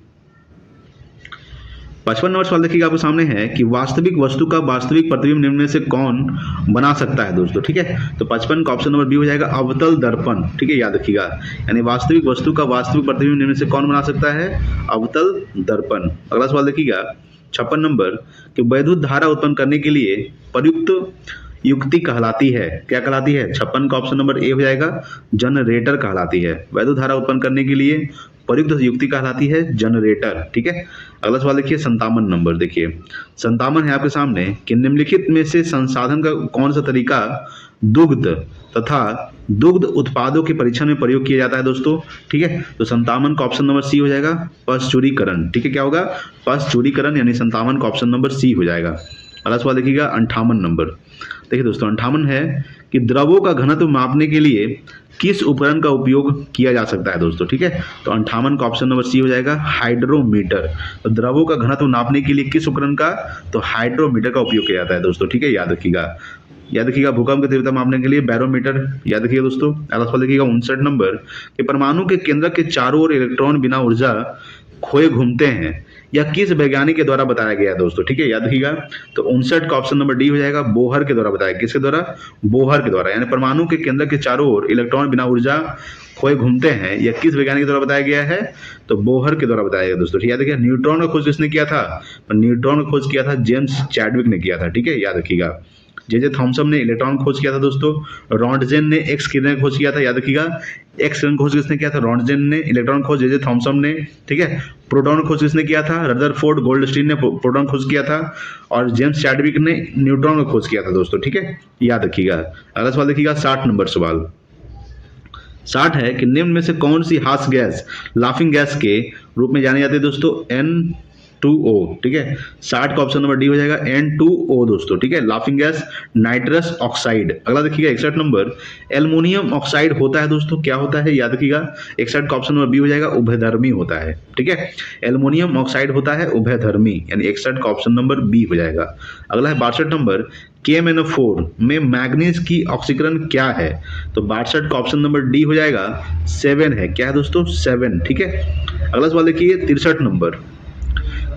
Speaker 1: 55 नंबर सवाल देखिएगा आपके सामने है कि वास्तविक वस्तु का वास्तविक प्रतिबिंब निम्न में से कौन बना सकता है दोस्तों, ठीक है। तो 55 का ऑप्शन नंबर बी हो जाएगा, अवतल दर्पण, ठीक है, याद रखिएगा। यानी वास्तविक वस्तु का वास्तविक प्रतिबिंब निम्न में से कौन बना सकता है, अवतल दर्पण। अगला सवाल देखिएगा 56 नंबर कि वैद्युत धारा उत्पन्न करने के लिए प्रयुक्त युक्ति कहलाती है, क्या कहलाती है? 56 का ऑप्शन नंबर ए हो जाएगा, जनरेटर कहलाती है। वैद्युत धारा उत्पन्न करने के लिए प्रयुक्त युक्ति कहलाती है जनरेटर। ठीक है, अगला सवाल देखिए 57 नंबर। देखिए 57 है आपके सामने कि निम्नलिखित में से संसाधन का कौन सा तरीका दुग्ध तथा दुग्ध उत्पादों के परीक्षण में प्रयोग किया जाता है दोस्तों। ठीक है, तो 57 का ऑप्शन नंबर सी हो जाएगा, पशचूरीकरण। ठीक है, क्या होगा? पशचूरीकरण, यानी 57 का ऑप्शन नंबर सी हो जाएगा। अगला सवाल देखिएगा 58 नंबर। देखिए दोस्तों 58 है कि द्रवों का घनत्व मापने के लिए किस उपकरण का उपयोग किया जा सकता है दोस्तों। ठीक है, तो 58 का ऑप्शन नंबर सी हो जाएगा, हाइड्रोमीटर। तो द्रवों का घनत्व नापने के लिए किस उपकरण का? तो हाइड्रोमीटर का उपयोग किया जाता है दोस्तों। ठीक है, याद रखिएगा भूकंप की तीव्रता मापने के लिए बैरोमीटर, याद रखिएगा दोस्तों। अगला सवाल देखिएगा 59 नंबर कि परमाणु के केंद्रक के चारों ओर इलेक्ट्रॉन बिना ऊर्जा खोए घूमते हैं, यह किस वैज्ञानिक के द्वारा बताया गया है दोस्तों। ठीक है, याद रखिएगा। तो 59 का ऑप्शन नंबर डी हो जाएगा, बोहर के द्वारा बताया। किसके द्वारा? बोहर के द्वारा। यानी परमाणु के केंद्रक के चारों ओर इलेक्ट्रॉन बिना ऊर्जा खोए घूमते हैं, यह किस वैज्ञानिक के द्वारा बताया गया है? तो बोहर के द्वारा बताया गया दोस्तों। याद रखिएगा। न्यूट्रॉन का खोज किसने किया था? न्यूट्रॉन का खोज किया था जेम्स चैडविक ने किया था। ठीक है, याद रखिएगा। जे थॉमसन ने इलेक्ट्रॉन खोज किया था दोस्तों। रॉन्टजेन ने एक्स किरण खोज किया था, याद रखिएगा। एक्स किरण खोज किसने किया था? रॉन्टजेन ने। इलेक्ट्रॉन खोज जे थॉमसन ने। ठीक है, प्रोटॉन खोज किसने किया था? रदरफोर्ड गोल्डस्टीन ने प्रोटॉन खोज किया था, और जेम्स चैडविक ने न्यूट्रॉन का खोज किया था दोस्तों। ठीक है, याद रखिएगा। अगला सवाल देखिएगा 60 नंबर सवाल। 60 है कि निम्न में से कौन सी हास्य गैस लाफिंग गैस के रूप में जानी जाती है दोस्तों? N2O। ठीक है, 60 का ऑप्शन नंबर डी हो जाएगा, N2O दोस्तों। ठीक है, लाफिंग गैस नाइट्रस ऑक्साइड। अगला देखिएगा 61 नंबर, एल्युमिनियम ऑक्साइड होता है दोस्तों, क्या होता है? याद रखिएगा। 61 का ऑप्शन नंबर बी हो जाएगा, उभयधर्मी होता है। ठीक है, एल्युमिनियम ऑक्साइड होता है उभयधर्मी, यानी 61 का ऑप्शन नंबर बी हो जाएगा। अगला है 62 नंबर, KMnO4 में मैग्नीज की ऑक्सीकरण क्या है? तो 62 का ऑप्शन नंबर डी हो जाएगा, 7 है। क्या है दोस्तों? 7। ठीक है, अगला सवाल देखिए 63 नंबर।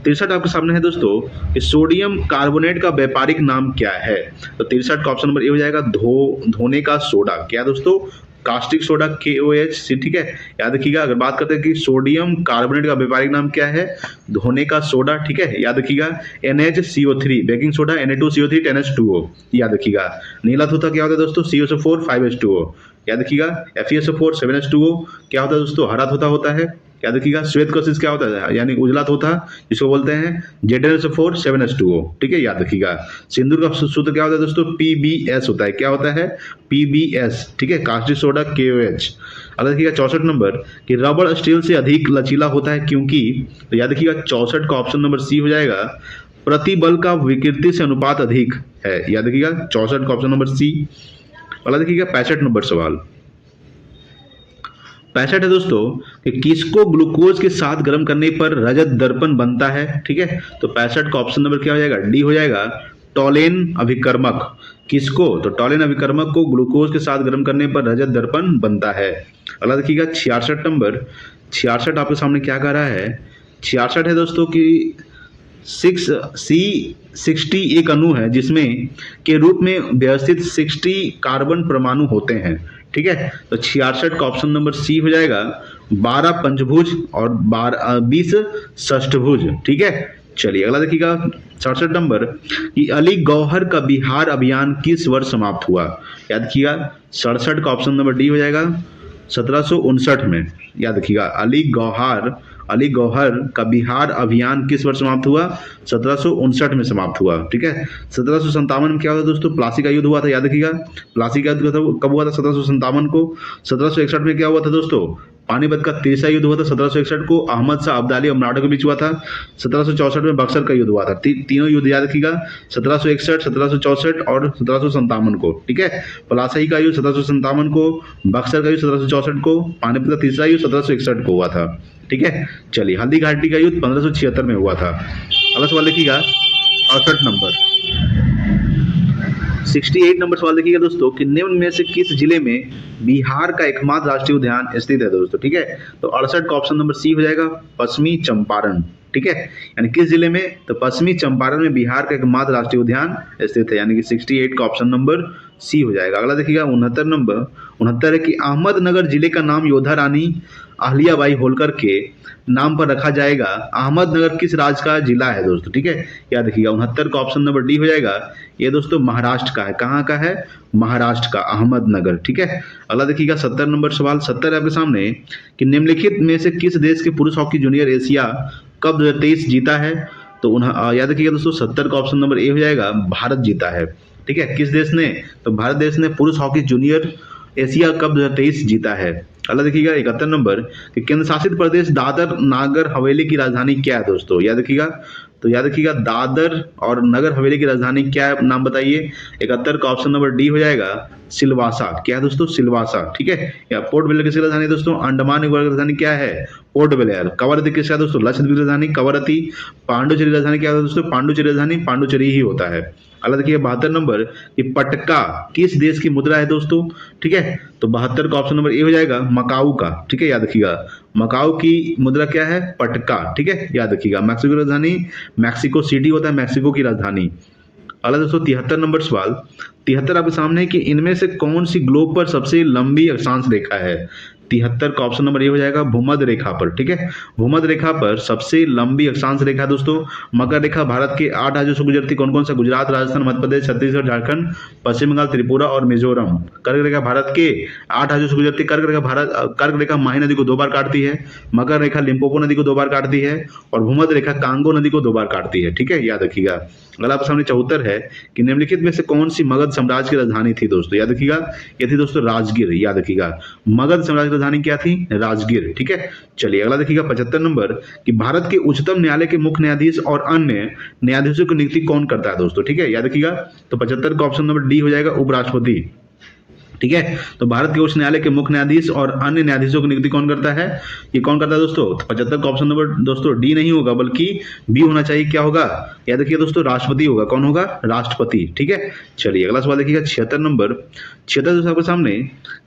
Speaker 1: 63 आपके सामने है दोस्तों कि सोडियम कार्बोनेट का व्यापारिक नाम क्या है? तो 63 का ऑप्शन नंबर ए हो जाएगा, धोने का सोडा। क्या दोस्तों? Caustic soda, KOH। ठीक है, याद रखिएगा। अगर बात करते हैं कि सोडियम कार्बोनेट का व्यापारिक नाम क्या है? धोने का सोडा। ठीक है, याद रखिएगा। NaCO3 baking soda, Na2CO3 10H2O, याद रखिएगा। नीला थोथा क्या होता है दोस्तों? COSO4 5H2O, याद रखिएगा। FeSO4 7H2O क्या होता है दोस्तों? हरा थोथा होता है, याद रखिएगा। श्वेत कोशिश क्या होता है? यानी उजला थोथा, जिसको बोलते हैं ZnSO4 7H2O। ठीक है, याद रखिएगा। सिंदूर का सूत्र क्या होता है दोस्तों? PBS होता है। क्या होता है? PBS। ठीक है, कास्टिक सोडा, KOH। अगला देखिएगा 64 नंबर कि रबड़ स्टील से अधिक लचीला होता है क्योंकि, तो याद रखिएगा 64 का ऑप्शन नंबर सी हो जाएगा, प्रतिबल का विकृति से अनुपात अधिक है। याद रखिएगा 64 का ऑप्शन नंबर सी। अगला देखिएगा 65 नंबर सवाल। 65 है दोस्तों कि किसको ग्लूकोज के साथ गर्म करने पर रजत दर्पण बनता है? ठीक है, तो 65 का ऑप्शन नंबर क्या हो जाएगा? डी हो जाएगा, टॉलेन अभिकर्मक। किसको? तो टॉलेन अभिकर्मक को ग्लूकोज के साथ गर्म करने पर रजत दर्पण बनता है। अगला देखिएगा 66 नंबर। 66 आपके सामने क्या कह रहा है? 66 है दोस्तों कि 6C60 एक अणु है जिसमें के रूप में व्यवस्थित 60 कार्बन परमाणु होते हैं। ठीक है, तो 66 का ऑप्शन नंबर सी हो जाएगा, 12 पंचभुज और 20 षष्ठभुज। ठीक है, चलिए अगला देखिएगा 67 नंबर कि अली गौहर का बिहार अभियान किस वर्ष समाप्त हुआ? याद रखिएगा 67 का ऑप्शन नंबर डी हो जाएगा, 1759 में। याद रखिएगा अली गौहर का बिहार अभियान किस वर्ष समाप्त हुआ? 1759 में समाप्त हुआ। ठीक है, 1757 में क्या हुआ दोस्तों? प्लासी का युद्ध हुआ था, याद रखिएगा। प्लासी का युद्ध कब हुआ था? 1757 को। 1761 में क्या हुआ था दोस्तों? पानीपत का तीसरा युद्ध हुआ था 1761 को, अहमद शाह अब्दाली और मराठों के बीच हुआ था। 1764 में बक्सर का युद्ध हुआ था। तीनों युद्ध याद रखिएगा, 1761, 1764 और 1757 को। ठीक है, पलासी का युद्ध 1757 को, बक्सर का युद्ध 1764 को, पानीपत का तीसरा युद्ध 1761 को हुआ था। ठीक है, चलिए हल्दी घाटी का युद्ध 1576 में हुआ था। अगला सवाल देखिएगा 68 नंबर। 68 नंबर सवाल देखिएगा दोस्तों कि निम्न में से किस जिले में बिहार का एकमात्र राष्ट्रीय उद्यान स्थित है दोस्तों? ठीक है, तो 68 का ऑप्शन नंबर सी हो जाएगा, पश्चिमी चंपारण। ठीक है, यानी किस जिले में? तो पश्चिमी चंपारण में बिहार का एकमात्र राष्ट्रीय उद्यान स्थित है, यानी कि 68 का ऑप्शन नंबर सी हो जाएगा। अगला देखिएगा 69 नंबर, 69 है कि अहमदनगर जिले का नाम योद्धा रानी अहिल्याबाई होलकर के नाम पर रखा जाएगा। अहमदनगर किस राज्य का जिला है दोस्तों, ठीक है। याद रखिएगा 69 का ऑप्शन नंबर डी हो जाएगा। ये दोस्तों महाराष्ट्र का है। कहाँ का है? महाराष्ट्र का अहमदनगर, ठीक है। अगला देखिएगा 70 नंबर सवाल, 70 आपके सामने कि निम्नलिखित में से किस देश के पुरुष हॉकी जूनियर एशिया कप 2023 जीता है? तो याद रखिएगा दोस्तों 70 का ऑप्शन नंबर ए हो जाएगा, भारत जीता है, ठीक है। किस देश ने? तो भारत देश ने पुरुष हॉकी जूनियर एशिया कप 2023 जीता है। अगला देखिएगा 71 नंबर कि केंद्र शासित प्रदेश दादर नागर हवेली की राजधानी क्या है दोस्तों? याद रखिएगा, तो याद रखिएगा दादर और नगर हवेली की राजधानी क्या है, नाम बताइए। 71 का ऑप्शन नंबर डी हो जाएगा, सिलवासा। क्या है दोस्तों? सिलवासा, ठीक है। या पोर्ट ब्लेयर किसकी राजधानी दोस्तों? अंडमान निकोबार की राजधानी क्या है? Port Blair. कवरत्ती किसका दोस्तों? लक्षद्वीप की राजधानी कवरत्ती। पांडुचेरी राजधानी क्या है दोस्तों? पांडुचेरी राजधानी पांडुचेरी ही होता है। अगला देखिए 72 नंबर कि पटका किस देश की मुद्रा है दोस्तों, ठीक है। तो 72 का ऑप्शन नंबर ए हो जाएगा, मकाऊ का, ठीक है। याद रखिएगा मकाऊ की मुद्रा क्या है? पटका, ठीक है। याद रखिएगा मैक्सिको की राजधानी मैक्सिको सिटी होता है, मैक्सिको की राजधानी। अगला दोस्तों 73 नंबर सवाल, 73 आपके सामने है कि इनमें से कौन सी ग्लोब पर सबसे लंबी अक्षांश रेखा है? 73 का ऑप्शन नंबर ए हो जाएगा, भूमध्य रेखा पर, ठीक है। भूमध्य रेखा पर सबसे लंबी अक्षांश रेखा दोस्तों मकर रेखा भारत के 8 राज्यों से गुजरती कौन कौन सा? गुजरात, राजस्थान, मध्य प्रदेश, छत्तीसगढ़, झारखंड, पश्चिम बंगाल, त्रिपुरा और मिजोरम। कर्क रेखा भारत के 8 राज्यों से गुजरती कर्क रेखा माही नदी को 2 बार काटती है, मकर रेखा लिम्पोपो नदी को 2 बार काटती है और भूमध्य रेखा कांगो नदी को 2 बार काटती है, ठीक है। याद रखिएगा। अगला आपके सामने 74 है कि निम्नलिखित में से कौन सी मगध साम्राज्य की राजधानी थी दोस्तों? याद रखिएगा, ये थी दोस्तों राजगीर। याद रखिएगा मगध साम्राज्य की राजधानी क्या थी? राजगीर, ठीक है। चलिए अगला देखिएगा 75 नंबर कि भारत के उच्चतम न्यायालय के मुख्य न्यायाधीश और अन्य न्यायाधीशों की नियुक्ति कौन करता है दोस्तों, ठीक है। याद रखिएगा, तो 75 का ऑप्शन नंबर डी हो जाएगा, उपराष्ट्रपति, ठीक है। तो भारत के उच्च न्यायालय के मुख्य न्यायाधीश और अन्य न्यायाधीशों की नियुक्ति कौन करता है? ये कौन करता है दोस्तों? तो 75 का ऑप्शन नंबर दोस्तों डी नहीं होगा बल्कि बी होना चाहिए। क्या होगा? याद रखिए दोस्तों, राष्ट्रपति होगा। कौन होगा? राष्ट्रपति, ठीक है। चलिए अगला सवाल देखिएगा 76 नंबर, 76 दोस्तों आपके सामने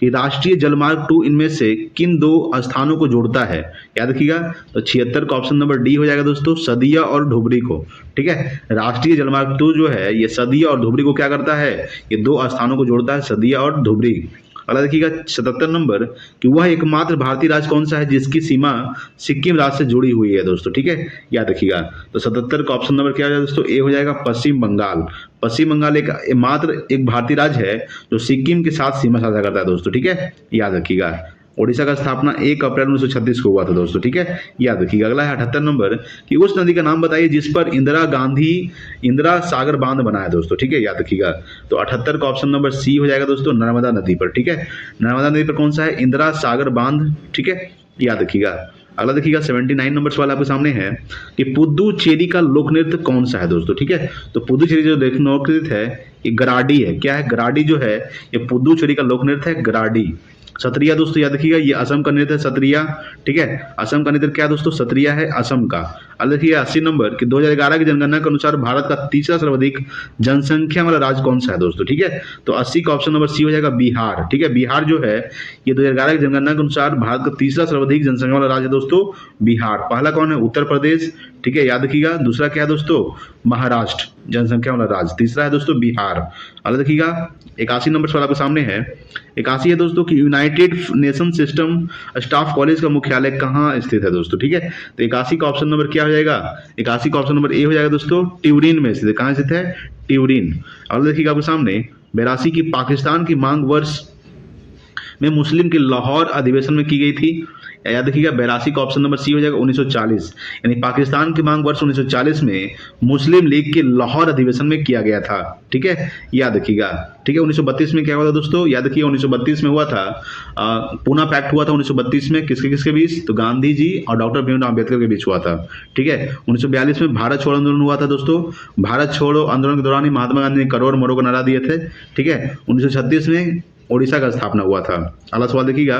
Speaker 1: कि राष्ट्रीय जलमार्ग 2 इनमें से किन 2 स्थानों को जोड़ता है? याद रखिएगा, तो 76 का ऑप्शन नंबर डी हो जाएगा दोस्तों, सदिया और धुबरी को, ठीक है। राष्ट्रीय जलमार्ग 2 जो है ये सदिया और धुबरी को क्या करता है? ये 2 स्थानों को जोड़ता है, सदिया और धुबरी। अगला देखिएगा 77 नंबर कि वह एकमात्र भारतीय राज्य कौन सा है जिसकी सीमा सिक्किम राज्य से जुड़ी हुई है दोस्तों, ठीक है। याद रखिएगा, तो 77 का ऑप्शन नंबर क्या हो जाएगा दोस्तों? ए हो जाएगा, पश्चिम बंगाल। पश्चिम बंगाल मात्र एक भारतीय राज्य है जो सिक्किम के साथ सीमा साझा करता है दोस्तों, ठीक है। याद रखिएगा। ओडिशा का स्थापना 1 अप्रैल 1936 को हुआ था दोस्तों, ठीक है। याद रखिएगा। अगला है 78 नंबर कि उस नदी का नाम बताइए जिस पर इंदिरा सागर बांध बना है दोस्तों, ठीक है। याद रखिएगा, तो 78 का ऑप्शन नंबर सी हो जाएगा दोस्तों, नर्मदा नदी पर, ठीक है। नर्मदा नदी पर कौन सा है? इंदिरा सागर बांध, ठीक है। याद रखिएगा। अगला देखिएगा 79 नंबर सवाल आपके सामने है कि पुदुचेरी का लोक नृत्य कौन सा है दोस्तों, ठीक है। तो पुदुचेरी जो लोक नृत्य है ये गराडी है। क्या है? गराडी जो है ये पुदुचेरी का लोक नृत्य है, गराडी। सत्रिया दोस्तों याद रखिएगा, ये असम का नृत्य है, सत्रिया, ठीक है। असम का नृत्य क्या है दोस्तों? सत्रिया है, असम का। अब देखिए 80 नंबर कि 2011 की जनगणना के अनुसार भारत का तीसरा सर्वाधिक जनसंख्या वाला राज्य कौन सा है दोस्तों, ठीक है। तो 80 का ऑप्शन नंबर सी हो जाएगा, बिहार, ठीक है। बिहार जो है ये 2011 की जनगणना के अनुसार भारत का तीसरा सर्वाधिक जनसंख्या वाला राज्य है दोस्तों, बिहार। पहला कौन है? उत्तर प्रदेश, ठीक है। याद रखिएगा। दूसरा क्या है दोस्तों? महाराष्ट्र, जनसंख्या वाला राज्य। तीसरा है दोस्तों बिहार। अगला देखिएगा 81 नंबर सवाल आपके सामने है। 81 है दोस्तों कि United nation system staff college का मुख्यालय कहाँ स्थित है दोस्तों, ठीक है। तो 81 का ऑप्शन नंबर क्या हो जाएगा? 81 का ऑप्शन नंबर ए हो जाएगा दोस्तों, ट्यूरिन में स्थित है। कहाँ स्थित है? ट्यूरिन। अगला देखिएगा आपके सामने 82 की पाकिस्तान की मांग वर्ष में मुस्लिम के लाहौर अधिवेशन में की गई थी। याद रखिएगा 82 का ऑप्शन नंबर सी हो जाएगा, 1940। यानी पाकिस्तान की मांग वर्ष 1940 में मुस्लिम लीग के लाहौर अधिवेशन में किया गया था, ठीक है। याद रखिएगा, ठीक है। 1932 में क्या हुआ था दोस्तों? याद रखिएगा 1932 में हुआ था पूना पैक्ट हुआ था 1932 में। किसके किसके बीच? तो गांधी जी और डॉक्टर भीमराव अम्बेडकर के बीच हुआ था, ठीक है। 1942 में भारत छोड़ो आंदोलन हुआ था दोस्तों। भारत छोड़ो आंदोलन के दौरान ही महात्मा गांधी ने करोड़ मरो का नारा दिए थे, ठीक है। 1936 में ओडिशा का स्थापना हुआ था। अगला सवाल देखिएगा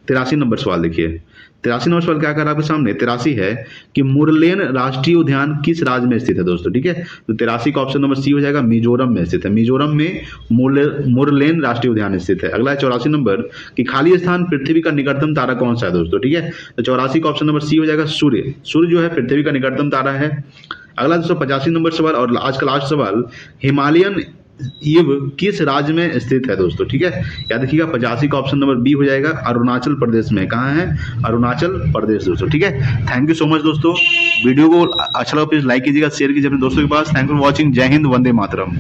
Speaker 1: 83 नंबर सवाल देखिए। 83 नंबर सवाल क्या कर रहा है आपके सामने? 83 है कि मुरलेन राष्ट्रीय उद्यान किस राज्य में स्थित है दोस्तों, ठीक है। तो 83 का ऑप्शन नंबर सी हो जाएगा, मिजोरम में स्थित है। मिजोरम में मुरलेन राष्ट्रीय उद्यान स्थित है। अगला है 84 नंबर कि खाली स्थान पृथ्वी का निकटतम तारा कौन सा है दोस्तों, ठीक है। तो 84 का ऑप्शन नंबर सी हो जाएगा, सूर्य। सूर्य जो है पृथ्वी का निकटतम तारा है। अगला 285 नंबर सवाल और आज का लास्ट सवाल, हिमालयन ये किस राज्य में स्थित है दोस्तों, ठीक है। याद रखिएगा 85 का ऑप्शन नंबर बी हो जाएगा, अरुणाचल प्रदेश में। कहाँ है? अरुणाचल प्रदेश दोस्तों, ठीक है। थैंक यू सो मच दोस्तों। वीडियो को अच्छा लगा प्लीज लाइक कीजिएगा, शेयर कीजिए अपने दोस्तों के पास। Thank you for watching. जय हिंद, वंदे मातरम।